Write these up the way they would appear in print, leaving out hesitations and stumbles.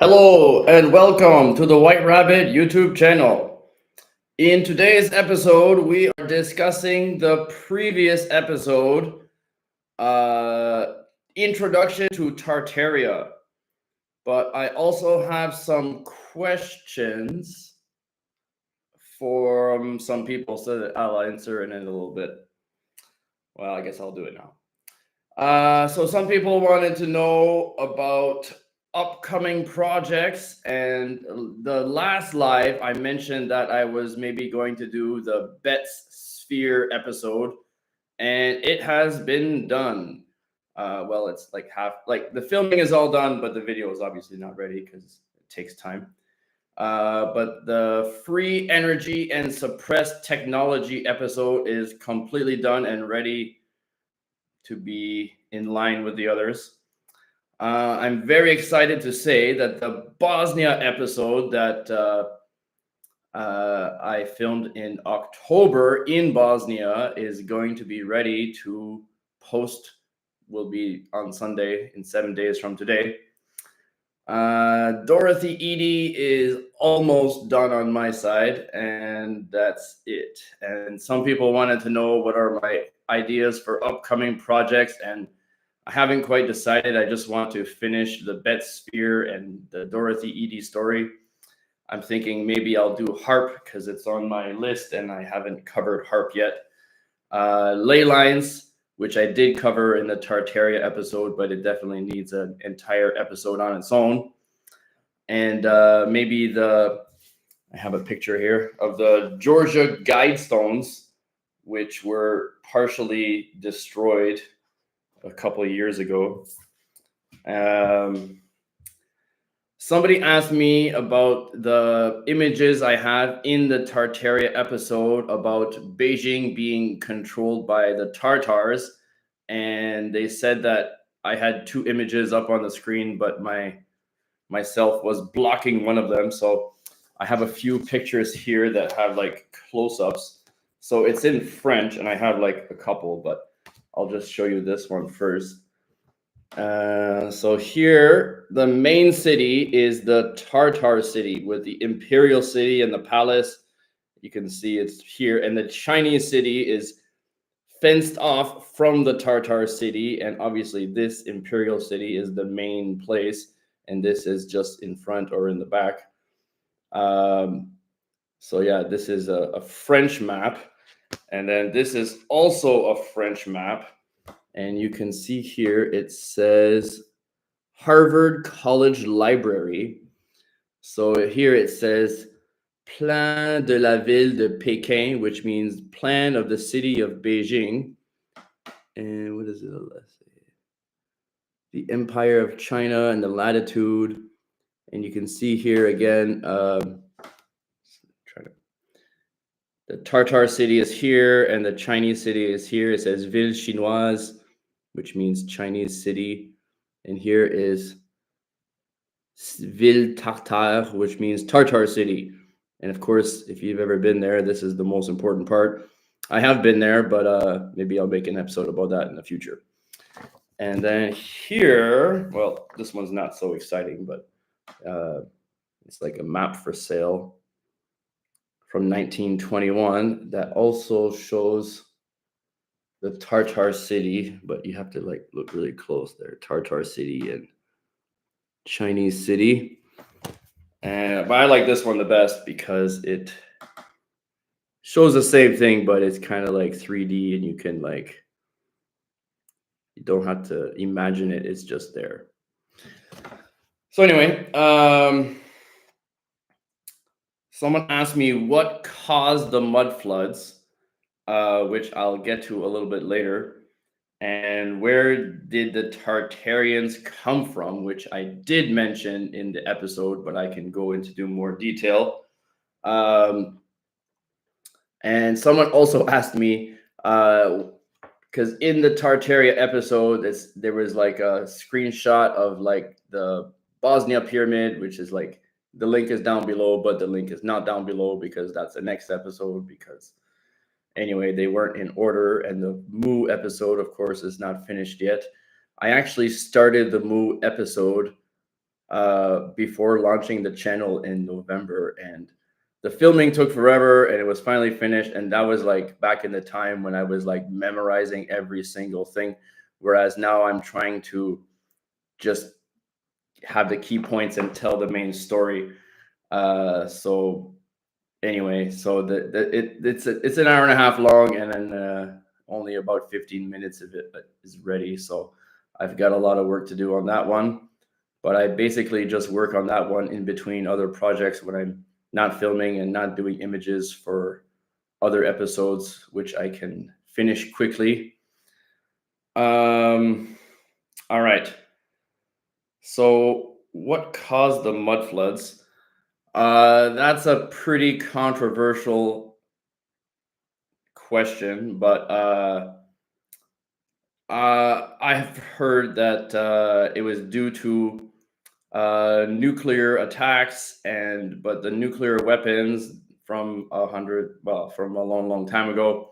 Hello and welcome to the White Rabbit YouTube channel. In today's episode, we are discussing the previous episode, Introduction to Tartaria. But I also have some questions from some people, so that I'll answer in a little bit. Well, I guess I'll do it now. So some people wanted to know about upcoming projects, and the last live I mentioned that I was maybe going to do the Bet's Sphere episode, and it has been done. Well, it's like the filming is all done, but the video is obviously not ready because it takes time. But the free energy and suppressed technology episode is completely done and ready to be in line with the others. I'm very excited to say that the Bosnia episode that I filmed in October in Bosnia is going to be ready to post, will be on Sunday in 7 days from today. Dorothy Edie is almost done on my side, and that's it. And some people wanted to know what are my ideas for upcoming projects, and I haven't quite decided. I just want to finish the Bet Sphere and the Dorothy Edie story. I'm thinking maybe I'll do harp because it's on my list and I haven't covered harp yet. Ley lines, which I did cover in the Tartaria episode, but it definitely needs an entire episode on its own. And maybe I have a picture here of the Georgia Guidestones, which were partially destroyed a couple of years ago. Somebody asked me about the images I have in the Tartaria episode about Beijing being controlled by the Tartars, and they said that I had two images up on the screen, but myself was blocking one of them. So I have a few pictures here that have like close-ups. So it's in French, and I have like a couple, but I'll just show you this one first. So here, the main city is the Tartar city with the imperial city and the palace. You can see it's here. And the Chinese city is fenced off from the Tartar city. And obviously this imperial city is the main place. And this is just in front or in the back. So yeah, this is a French map. And then this is also a French map. And you can see here, it says Harvard College Library. So here it says Plan de la Ville de Pékin, which means plan of the city of Beijing. And what is it? The Empire of China and the latitude. And you can see here again, the Tartar city is here and the Chinese city is here. It says Ville Chinoise, which means Chinese city. And here is Ville Tartare, which means Tartar city. And of course, if you've ever been there, this is the most important part. I have been there, but maybe I'll make an episode about that in the future. And then here, well, this one's not so exciting, but it's like a map for sale from 1921 that also shows the Tartar city, but you have to like look really close there. Tartar city and Chinese city. But I like this one the best because it shows the same thing, but it's kind of like 3D, and you can like, you don't have to imagine it, it's just there. So anyway, someone asked me what caused the mud floods, which I'll get to a little bit later. And where did the Tartarians come from, which I did mention in the episode, but I can go into more detail. And someone also asked me, because in the Tartaria episode, there was like a screenshot of like the Bosnia pyramid, which is like, the link is down below, but the link is not down below because that's the next episode. Because anyway, they weren't in order, and the Mu episode, of course, is not finished yet. I actually started the Mu episode before launching the channel in November, and the filming took forever, and it was finally finished. And that was like back in the time when I was like memorizing every single thing, whereas now I'm trying to just have the key points and tell the main story. So anyway, so it's an hour and a half long, and then only about 15 minutes of it is ready. So I've got a lot of work to do on that one, but I basically just work on that one in between other projects when I'm not filming and not doing images for other episodes, which I can finish quickly. All right. So what caused the mud floods? That's a pretty controversial question, but I've heard that it was due to nuclear attacks, and but the nuclear weapons from from a long, long time ago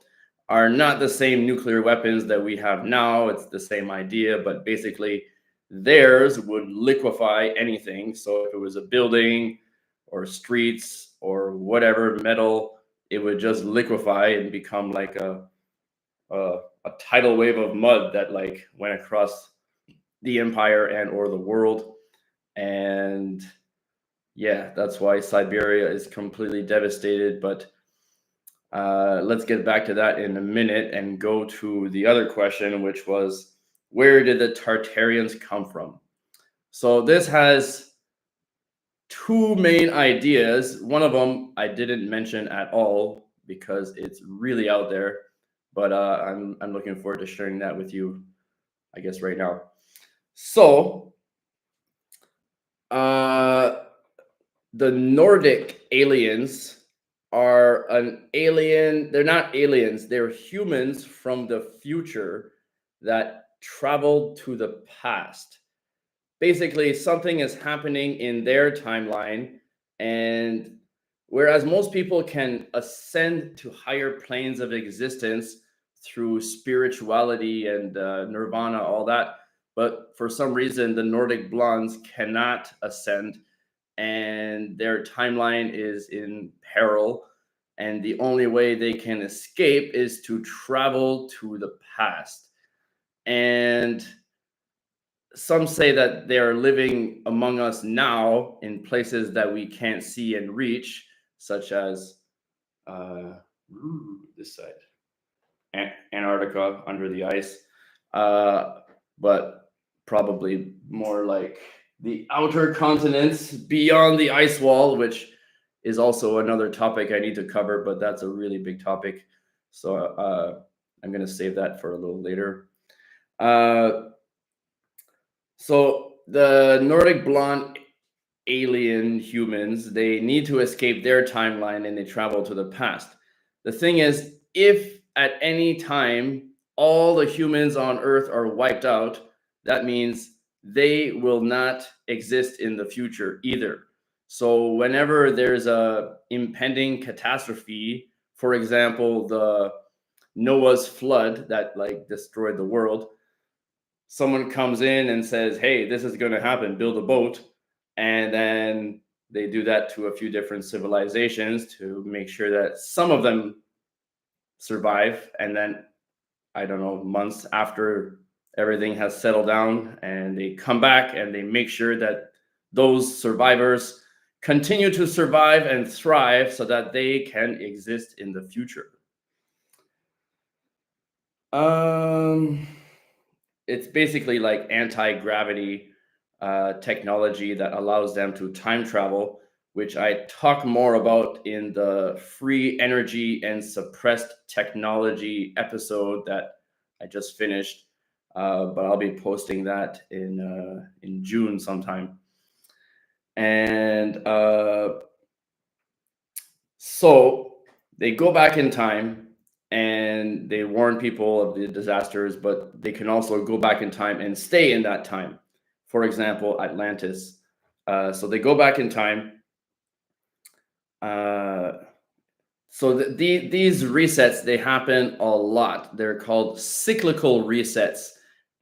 are not the same nuclear weapons that we have now. It's the same idea, but basically theirs would liquefy anything. So if it was a building or streets or whatever metal, it would just liquefy and become like a tidal wave of mud that like went across the empire and or the world. And yeah, that's why Siberia is completely devastated. But let's get back to that in a minute and go to the other question, which was, where did the Tartarians come from? So this has two main ideas. One of them I didn't mention at all because it's really out there, but I'm looking forward to sharing that with you, I guess, right now. So uh, the Nordic aliens are an alien. They're not aliens. They're humans from the future that traveled to the past. Basically, something is happening in their timeline, and whereas most people can ascend to higher planes of existence through spirituality and nirvana, all that, but for some reason the Nordic blondes cannot ascend, and their timeline is in peril, and the only way they can escape is to travel to the past. And some say that they are living among us now in places that we can't see and reach, such as uh, this side, Antarctica under the ice, but probably more like the outer continents beyond the ice wall, which is also another topic I need to cover, but that's a really big topic. So I'm going to save that for a little later. So the Nordic blonde alien humans, they need to escape their timeline and they travel to the past. The thing is, if at any time all the humans on Earth are wiped out, that means they will not exist in the future either. So whenever there's a impending catastrophe, for example, the Noah's flood that like destroyed the world, someone comes in and says, "Hey, this is going to happen, build a boat." And then they do that to a few different civilizations to make sure that some of them survive. And then, I don't know, months after everything has settled down, and they come back and they make sure that those survivors continue to survive and thrive so that they can exist in the future. Um, it's basically like anti-gravity technology that allows them to time travel, which I talk more about in the free energy and suppressed technology episode that I just finished. But I'll be posting that in June sometime. And so they go back in time and they warn people of the disasters, but they can also go back in time and stay in that time. For example, Atlantis. So they go back in time. Uh, these resets, they happen a lot. They're called cyclical resets,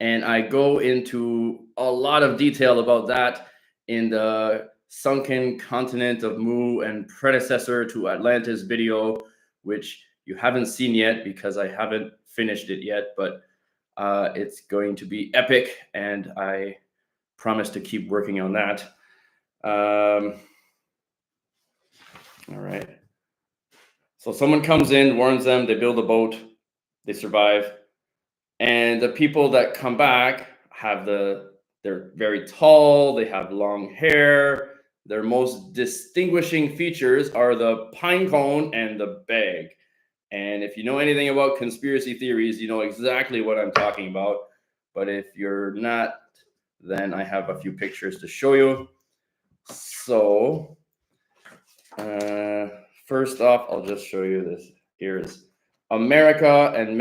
and I go into a lot of detail about that in the sunken continent of Mu and predecessor to Atlantis video, which you haven't seen yet because I haven't finished it yet, but it's going to be epic, and I promise to keep working on that. All right. So someone comes in, warns them, they build a boat, they survive, and the people that come back they're very tall, they have long hair. Their most distinguishing features are the pine cone and the bag. And if you know anything about conspiracy theories, you know exactly what I'm talking about. But if you're not, then I have a few pictures to show you. So, first off, I'll just show you this. Here's America and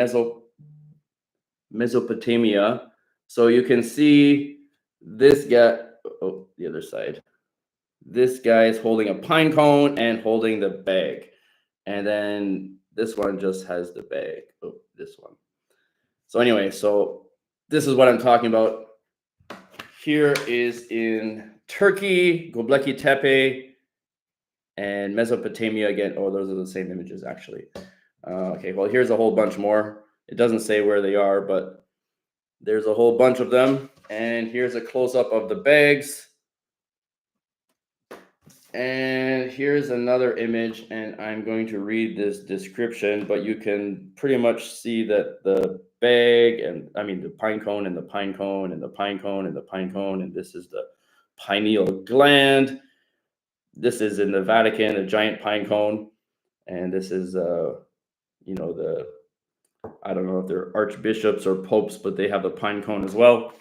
Mesopotamia. So you can see this guy, oh, the other side. This guy is holding a pine cone and holding the bag. And then this one just has the bag. Oh, this one. So anyway, so this is what I'm talking about. Here is in Turkey, Göbekli Tepe, and Mesopotamia again. Oh, those are the same images actually. Okay, well, here's a whole bunch more. It doesn't say where they are, but there's a whole bunch of them. And here's a close-up of the bags. And here's another image, and I'm going to read this description, but you can pretty much see that the bag, and I mean the pine cone and the pine cone and the pine cone and the pine cone, and this is the pineal gland. This is in the Vatican, a giant pine cone, and this is the I don't know if they're archbishops or popes, but they have the pine cone as well.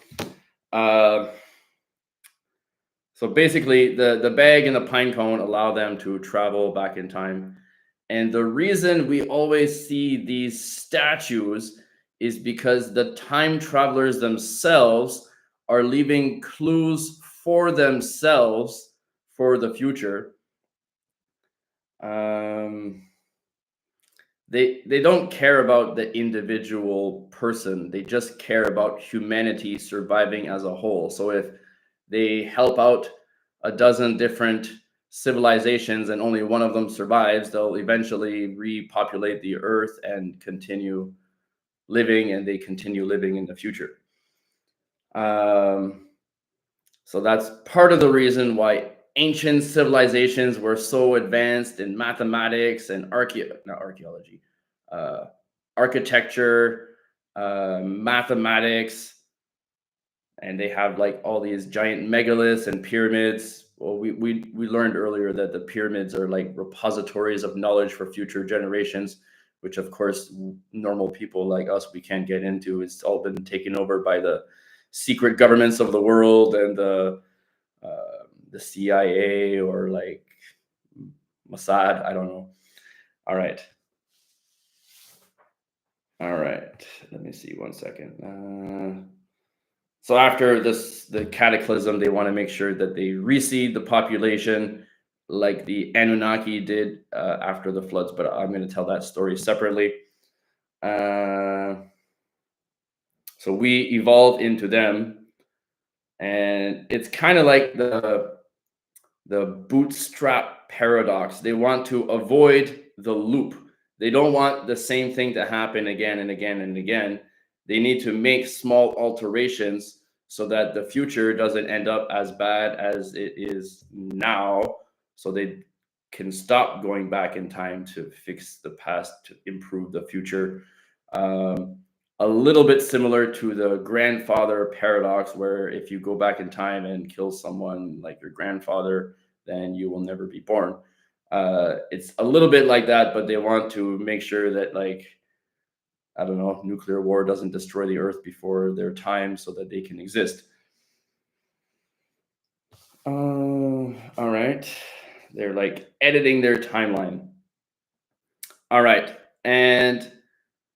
So basically, the bag and the pine cone allow them to travel back in time. And the reason we always see these statues is because the time travelers themselves are leaving clues for themselves for the future. They don't care about the individual person. They just care about humanity surviving as a whole. So if they help out a dozen different civilizations and only one of them survives, they'll eventually repopulate the earth and continue living, and they continue living in the future. So that's part of the reason why ancient civilizations were so advanced in mathematics and architecture, mathematics, and they have like all these giant megaliths and pyramids. Well, we learned earlier that the pyramids are like repositories of knowledge for future generations, which of course normal people like us, we can't get into. It's all been taken over by the secret governments of the world and the CIA or like Mossad. I don't know. All right. Let me see 1 second. So after the cataclysm, they want to make sure that they reseed the population like the Annunaki did after the floods, but I'm going to tell that story separately. So we evolved into them, and it's kind of like the bootstrap paradox. They want to avoid the loop. They don't want the same thing to happen again and again and again. They need to make small alterations so that the future doesn't end up as bad as it is now, so they can stop going back in time to fix the past to improve the future. A little bit similar to the grandfather paradox, where if you go back in time and kill someone like your grandfather, then you will never be born. It's a little bit like that, but they want to make sure that, like, I don't know, nuclear war doesn't destroy the earth before their time so that they can exist. All right. They're like editing their timeline. All right. And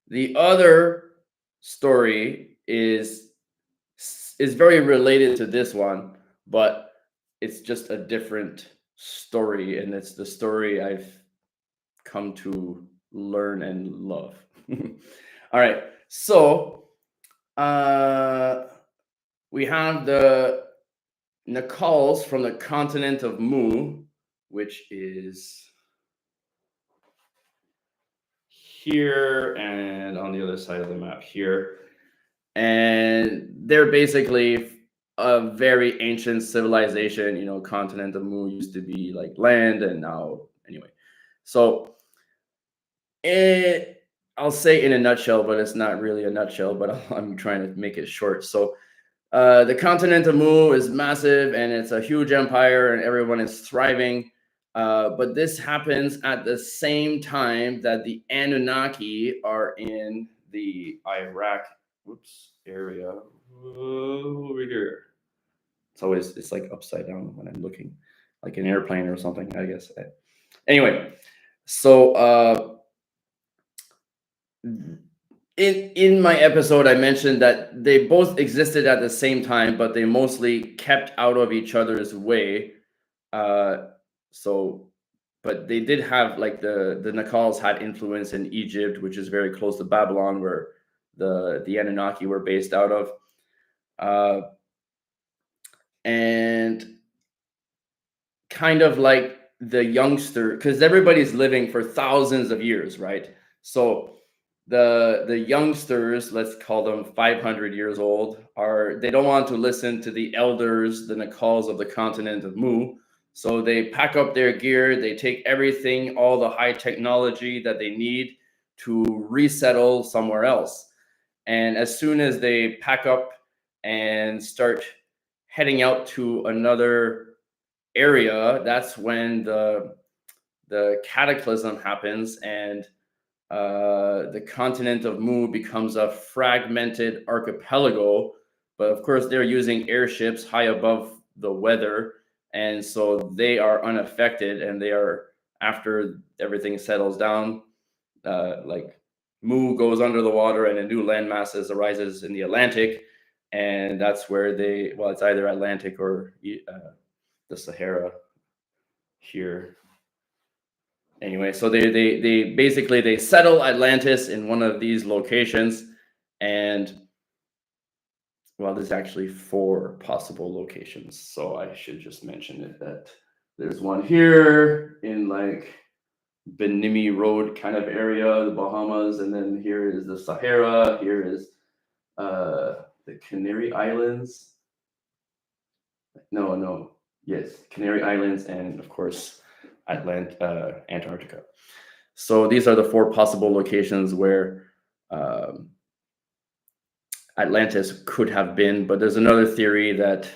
the other story is very related to this one, but it's just a different story, and it's the story I've come to learn and love. All right. So we have the Nakals from the continent of Mu, which is here and on the other side of the map here. And they're basically a very ancient civilization. Continent of Mu used to be like land, and now, anyway. So I'll say in a nutshell, but it's not really a nutshell, but I'm trying to make it short. So the continent of Mu is massive, and it's a huge empire, and everyone is thriving. But this happens at the same time that the Anunnaki are in the Iraq area over here. It's like upside down when I'm looking, like an airplane or something, I guess. Anyway, so in my episode, I mentioned that they both existed at the same time, but they mostly kept out of each other's way. So, but they did have, like, the Nakals had influence in Egypt, which is very close to Babylon, where the Anunnaki were based out of. And kind of like the youngster, because everybody's living for thousands of years, right? So the youngsters, let's call them 500 years old, they don't want to listen to the elders, the Nakals of the continent of Mu. So they pack up their gear, they take everything, all the high technology that they need to resettle somewhere else. And as soon as they pack up and start heading out to another area, that's when the cataclysm happens, and the continent of Mu becomes a fragmented archipelago. But of course, they're using airships high above the weather, and so they are unaffected. And they are, after everything settles down, like, Mu goes under the water, and a new landmass arises in the Atlantic, and that's where it's either Atlantic or the Sahara here. Anyway, so they basically they settle Atlantis in one of these locations. And, well, there's actually 4 possible locations, so I should just mention it, that there's one here in, like, Benimi Road kind of area, the Bahamas, and then here is the Sahara, here is the Canary Islands. Yes, Canary Islands, and of course Antarctica. So these are the 4 possible locations where Atlantis could have been. But there's another theory that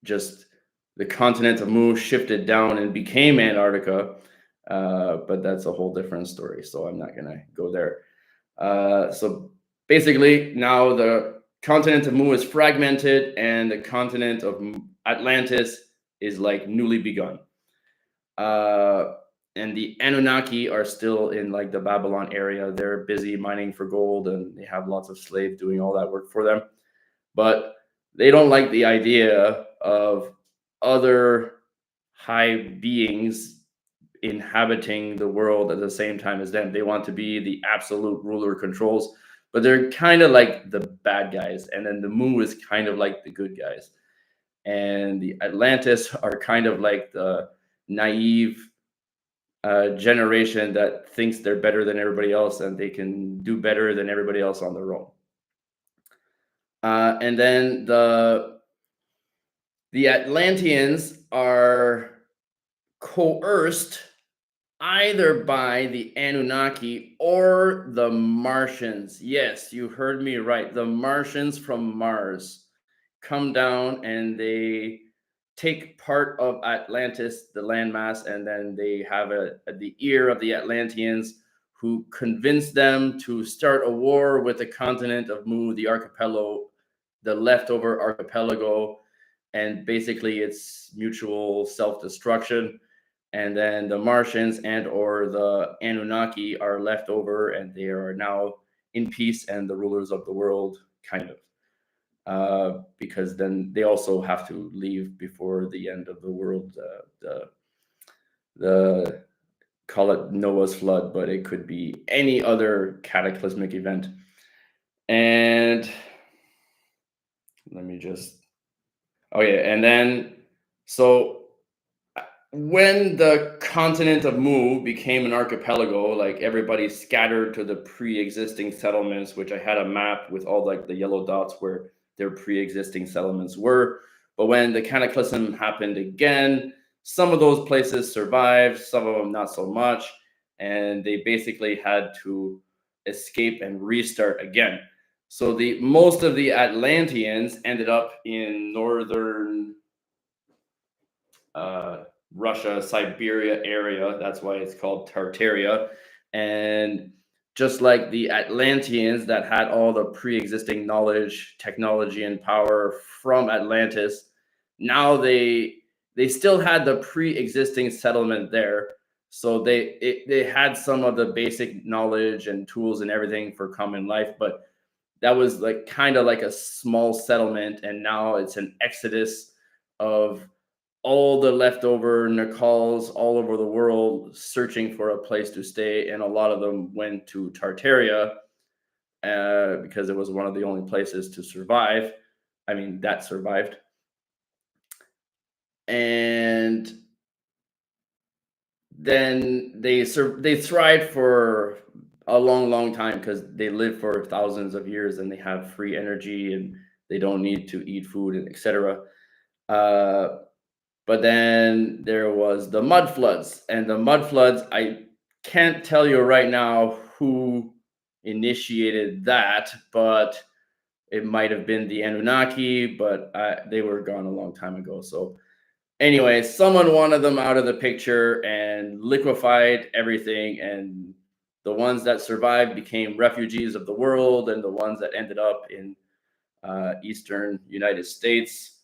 just the continent of Mu shifted down and became Antarctica. But that's a whole different story, so I'm not going to go there. So basically, now the continent of Mu is fragmented, and the continent of Atlantis is, like, newly begun. And the Anunnaki are still in, like, the Babylon area. They're busy mining for gold, and they have lots of slaves doing all that work for them. But they don't like the idea of other high beings inhabiting the world at the same time as them. They want to be the absolute ruler controls, but they're kind of like the bad guys. And then the Mu is kind of like the good guys. And the Atlantis are kind of like the naive generation that thinks they're better than everybody else, and they can do better than everybody else on their own. And then the Atlanteans are coerced either by the Anunnaki or the Martians. Yes, you heard me right. The Martians from Mars come down, and they take part of Atlantis, the landmass, and then they have the ear of the Atlanteans, who convince them to start a war with the continent of Mu, the archipelago, the leftover archipelago, and basically it's mutual self-destruction. And then the Martians and or the Anunnaki are left over, and they are now in peace and the rulers of the world, kind of. Because then they also have to leave before the end of the world. The call it Noah's flood, but it could be any other cataclysmic event. And let me just Oh yeah, and then so when the continent of Mu became an archipelago, like everybody scattered to the pre-existing settlements, which I had a map with all like the yellow dots where their pre-existing settlements were. But when the cataclysm happened again, some of those places survived, some of them not so much, and they basically had to escape and restart again. So the most of the Atlanteans ended up in northern uh, Russia, Siberia area. That's why it's called Tartaria. And just like the Atlanteans that had all the pre existing knowledge, technology, and power from Atlantis, now they still had the pre existing settlement there. So they had some of the basic knowledge and tools and everything for common life, but that was like kind of like a small settlement, and now it's an exodus of all the leftover Nicals all over the world searching for a place to stay, and a lot of them went to Tartaria because it was one of the only places to survive. I mean, that survived, and then they thrived for a long, long time because they live for thousands of years and they have free energy and they don't need to eat food and etc. Uh, But then there was the mud floods, and the mud floods, I can't tell you right now who initiated that, but it might have been the Anunnaki, but they were gone a long time ago. So anyway, someone wanted them out of the picture and liquefied everything, and the ones that survived became refugees of the world, and the ones that ended up in eastern United States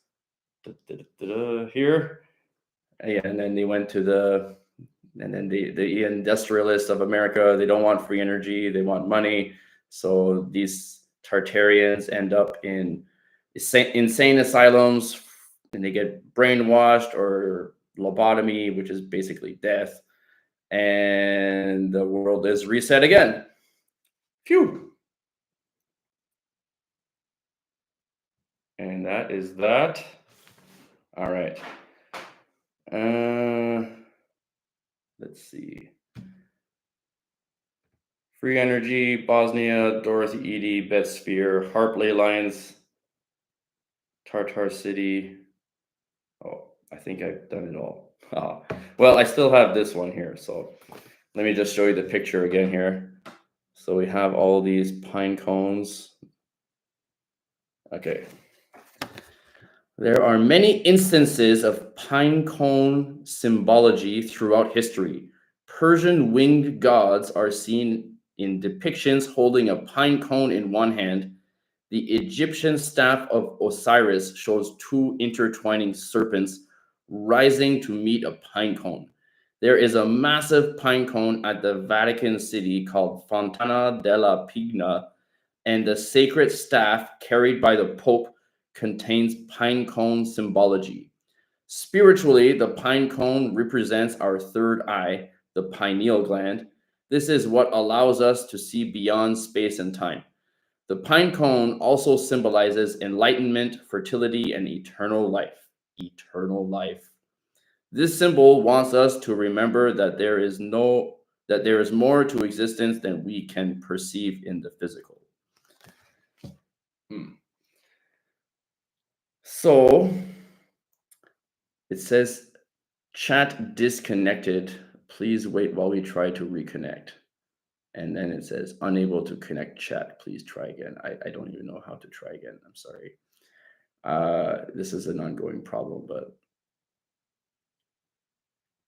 here. Yeah, and then they went to and then the industrialists of America, they don't want free energy, they want money. So these Tartarians end up in insane asylums, and they get brainwashed or lobotomy, which is basically death, and the world is reset again. Phew. And that is that. All right. Uh, let's see. Free Energy, Bosnia, Dorothy Eady, Beth Sphere, Harp Ley Lines, Tartar City. Oh, I think I've done it all. Oh. Well, I still have this one here. So let me just show you the picture again here. So we have all these pine cones. Okay. There are many instances of pine cone symbology throughout history. Persian winged gods are seen in depictions holding a pine cone in one hand. The Egyptian staff of Osiris shows two intertwining serpents rising to meet a pine cone. There is a massive pine cone at the Vatican City called Fontana della Pigna, and the sacred staff carried by the Pope contains pine cone symbology. Spiritually, the pine cone represents our third eye, the pineal gland. This is what allows us to see beyond space and time. The pine cone also symbolizes enlightenment, fertility, and eternal life. Eternal life. This symbol wants us to remember that there is more to existence than we can perceive in the physical. So it says chat disconnected. Please wait while we try to reconnect. And then it says unable to connect chat. Please try again. I don't even know how to try again. I'm sorry. This is an ongoing problem, but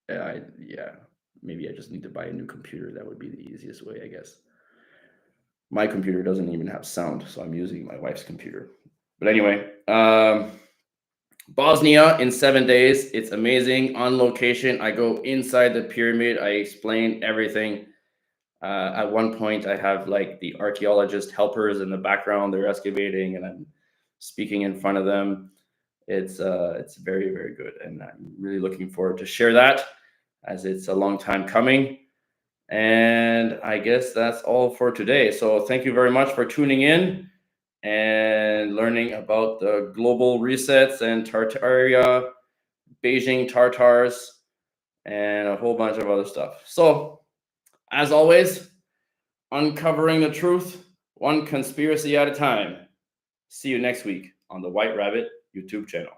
yeah, maybe I just need to buy a new computer. That would be the easiest way, I guess. My computer doesn't even have sound, so I'm using my wife's computer. But anyway, Bosnia in 7 days. It's amazing. On location, I go inside the pyramid. I explain everything. At one point, I have like the archaeologist helpers in the background. They're excavating, and I'm speaking in front of them. It's very, very good, and I'm really looking forward to share that, as it's a long time coming. And I guess that's all for today. So thank you very much for tuning in. and learning about the global resets and Tartaria, Beijing Tartars, and a whole bunch of other stuff. So, as always, uncovering the truth, one conspiracy at a time. See you next week on the White Rabbit YouTube channel.